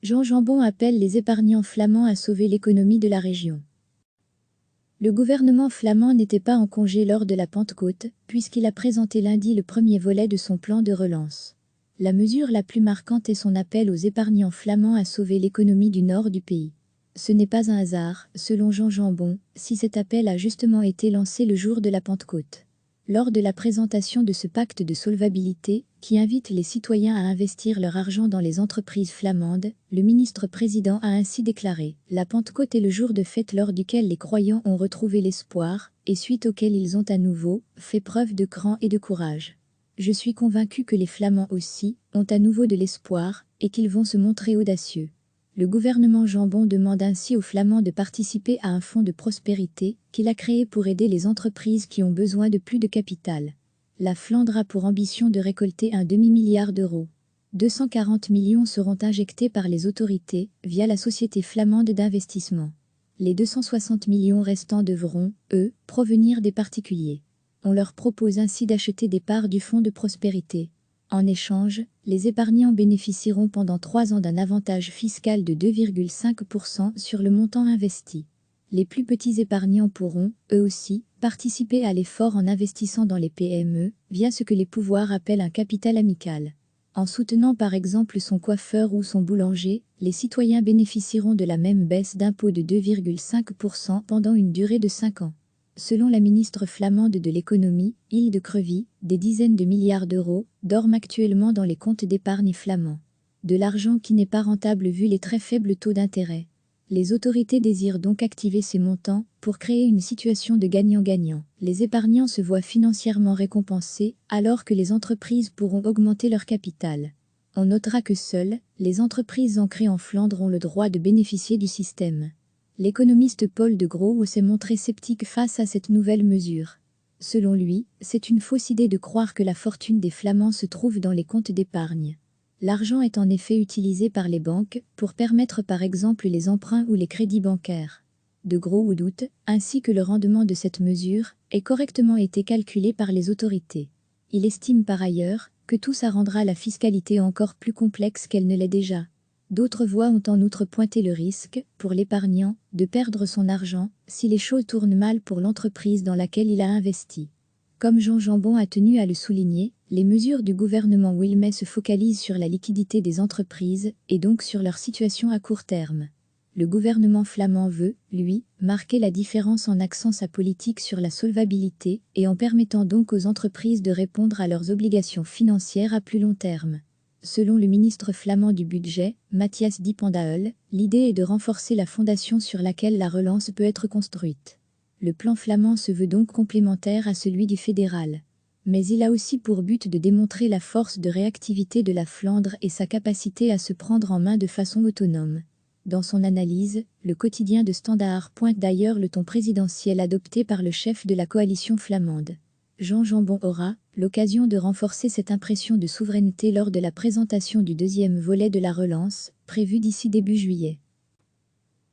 Jean Jambon appelle les épargnants flamands à sauver l'économie de la région. Le gouvernement flamand n'était pas en congé lors de la Pentecôte, puisqu'il a présenté lundi le premier volet de son plan de relance. La mesure la plus marquante est son appel aux épargnants flamands à sauver l'économie du nord du pays. Ce n'est pas un hasard, selon Jean Jambon, si cet appel a justement été lancé le jour de la Pentecôte. Lors de la présentation de ce pacte de solvabilité, qui invite les citoyens à investir leur argent dans les entreprises flamandes, le ministre-président a ainsi déclaré « La Pentecôte est le jour de fête lors duquel les croyants ont retrouvé l'espoir, et suite auquel ils ont à nouveau fait preuve de cran et de courage. Je suis convaincu que les Flamands aussi ont à nouveau de l'espoir, et qu'ils vont se montrer audacieux. » Le gouvernement Jambon demande ainsi aux Flamands de participer à un fonds de prospérité qu'il a créé pour aider les entreprises qui ont besoin de plus de capital. La Flandre a pour ambition de récolter un demi-milliard d'euros. 240 millions seront injectés par les autorités via la Société flamande d'investissement. Les 260 millions restants devront, eux, provenir des particuliers. On leur propose ainsi d'acheter des parts du fonds de prospérité. En échange, les épargnants bénéficieront pendant 3 ans d'un avantage fiscal de 2,5% sur le montant investi. Les plus petits épargnants pourront, eux aussi, participer à l'effort en investissant dans les PME, via ce que les pouvoirs appellent un capital amical. En soutenant par exemple son coiffeur ou son boulanger, les citoyens bénéficieront de la même baisse d'impôt de 2,5% pendant une durée de 5 ans. Selon la ministre flamande de l'économie, Hilde Krevie, des dizaines de milliards d'euros dorment actuellement dans les comptes d'épargne flamands. De l'argent qui n'est pas rentable vu les très faibles taux d'intérêt. Les autorités désirent donc activer ces montants pour créer une situation de gagnant-gagnant. Les épargnants se voient financièrement récompensés alors que les entreprises pourront augmenter leur capital. On notera que seules les entreprises ancrées en Flandre ont le droit de bénéficier du système. L'économiste Paul de Grauw s'est montré sceptique face à cette nouvelle mesure. Selon lui, c'est une fausse idée de croire que la fortune des Flamands se trouve dans les comptes d'épargne. L'argent est en effet utilisé par les banques pour permettre par exemple les emprunts ou les crédits bancaires. De Grauw doute, ainsi que le rendement de cette mesure, ait correctement été calculé par les autorités. Il estime par ailleurs que tout ça rendra la fiscalité encore plus complexe qu'elle ne l'est déjà. D'autres voix ont en outre pointé le risque, pour l'épargnant, de perdre son argent si les choses tournent mal pour l'entreprise dans laquelle il a investi. Comme Jean Jambon a tenu à le souligner, les mesures du gouvernement Wilmet se focalisent sur la liquidité des entreprises et donc sur leur situation à court terme. Le gouvernement flamand veut, lui, marquer la différence en axant sa politique sur la solvabilité et en permettant donc aux entreprises de répondre à leurs obligations financières à plus long terme. Selon le ministre flamand du budget, Mathias Dipandael, l'idée est de renforcer la fondation sur laquelle la relance peut être construite. Le plan flamand se veut donc complémentaire à celui du fédéral. Mais il a aussi pour but de démontrer la force de réactivité de la Flandre et sa capacité à se prendre en main de façon autonome. Dans son analyse, le quotidien de Standaard pointe d'ailleurs le ton présidentiel adopté par le chef de la coalition flamande. Jean Jambon aura l'occasion de renforcer cette impression de souveraineté lors de la présentation du deuxième volet de la relance, prévu d'ici début juillet.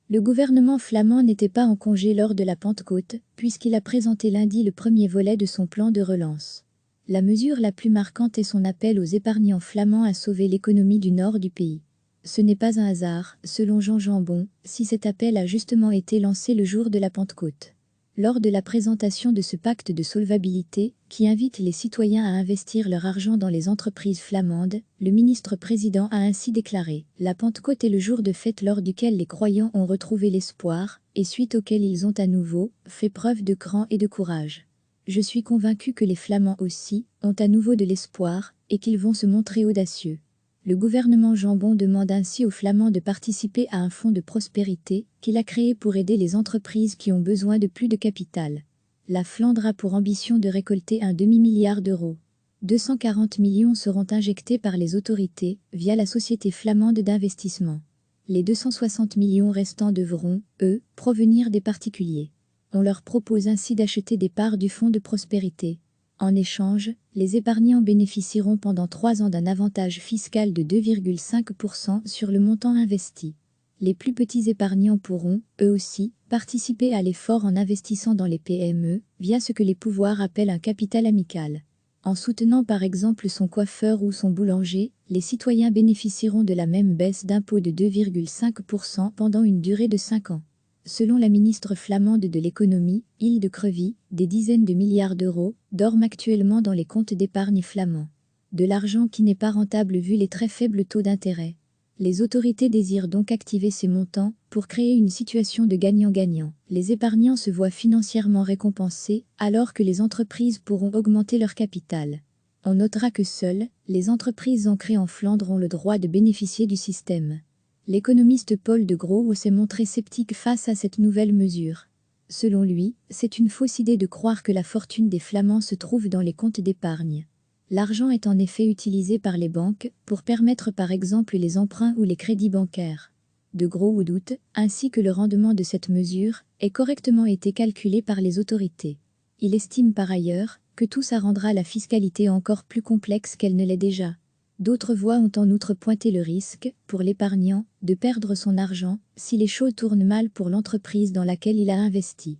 Le gouvernement flamand n'était pas en congé lors de la Pentecôte, puisqu'il a présenté lundi le premier volet de son plan de relance. La mesure la plus marquante est son appel aux épargnants flamands à sauver l'économie du nord du pays. Ce n'est pas un hasard, selon Jean Jambon, si cet appel a justement été lancé le jour de la Pentecôte. Lors de la présentation de ce pacte de solvabilité, qui invite les citoyens à investir leur argent dans les entreprises flamandes, le ministre-président a ainsi déclaré « La Pentecôte est le jour de fête lors duquel les croyants ont retrouvé l'espoir, et suite auquel ils ont à nouveau fait preuve de cran et de courage. Je suis convaincu que les Flamands aussi ont à nouveau de l'espoir, et qu'ils vont se montrer audacieux. » Le gouvernement Jambon demande ainsi aux Flamands de participer à un fonds de prospérité qu'il a créé pour aider les entreprises qui ont besoin de plus de capital. La Flandre a pour ambition de récolter un demi-milliard d'euros. 240 millions seront injectés par les autorités via la Société flamande d'investissement. Les 260 millions restants devront, eux, provenir des particuliers. On leur propose ainsi d'acheter des parts du fonds de prospérité. En échange, les épargnants bénéficieront pendant 3 ans d'un avantage fiscal de 2,5% sur le montant investi. Les plus petits épargnants pourront, eux aussi, participer à l'effort en investissant dans les PME, via ce que les pouvoirs appellent un capital amical. En soutenant par exemple son coiffeur ou son boulanger, les citoyens bénéficieront de la même baisse d'impôt de 2,5% pendant une durée de 5 ans. Selon la ministre flamande de l'économie, Hilde Krevie, des dizaines de milliards d'euros dorment actuellement dans les comptes d'épargne flamands. De l'argent qui n'est pas rentable vu les très faibles taux d'intérêt. Les autorités désirent donc activer ces montants pour créer une situation de gagnant-gagnant. Les épargnants se voient financièrement récompensés alors que les entreprises pourront augmenter leur capital. On notera que seules les entreprises ancrées en Flandre ont le droit de bénéficier du système. L'économiste Paul de Grauw s'est montré sceptique face à cette nouvelle mesure. Selon lui, c'est une fausse idée de croire que la fortune des Flamands se trouve dans les comptes d'épargne. L'argent est en effet utilisé par les banques pour permettre par exemple les emprunts ou les crédits bancaires. De Grauw doute, ainsi que le rendement de cette mesure, ait correctement été calculé par les autorités. Il estime par ailleurs que tout ça rendra la fiscalité encore plus complexe qu'elle ne l'est déjà. D'autres voix ont en outre pointé le risque, pour l'épargnant, de perdre son argent si les choses tournent mal pour l'entreprise dans laquelle il a investi.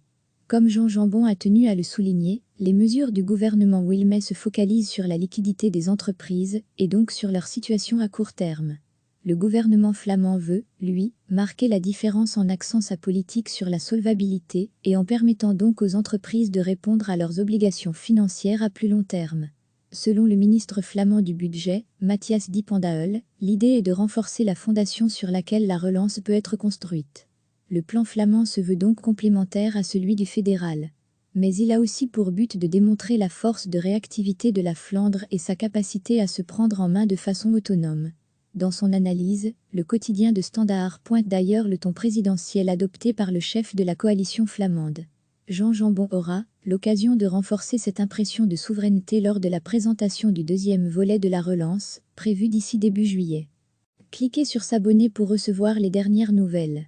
Comme Jean Jambon a tenu à le souligner, les mesures du gouvernement Wilmet se focalisent sur la liquidité des entreprises et donc sur leur situation à court terme. Le gouvernement flamand veut, lui, marquer la différence en axant sa politique sur la solvabilité et en permettant donc aux entreprises de répondre à leurs obligations financières à plus long terme. Selon le ministre flamand du budget, Mathias Dipandael, l'idée est de renforcer la fondation sur laquelle la relance peut être construite. Le plan flamand se veut donc complémentaire à celui du fédéral. Mais il a aussi pour but de démontrer la force de réactivité de la Flandre et sa capacité à se prendre en main de façon autonome. Dans son analyse, le quotidien de Standaard pointe d'ailleurs le ton présidentiel adopté par le chef de la coalition flamande. Jean Jambon aura l'occasion de renforcer cette impression de souveraineté lors de la présentation du deuxième volet de la relance, prévue d'ici début juillet. Cliquez sur s'abonner pour recevoir les dernières nouvelles.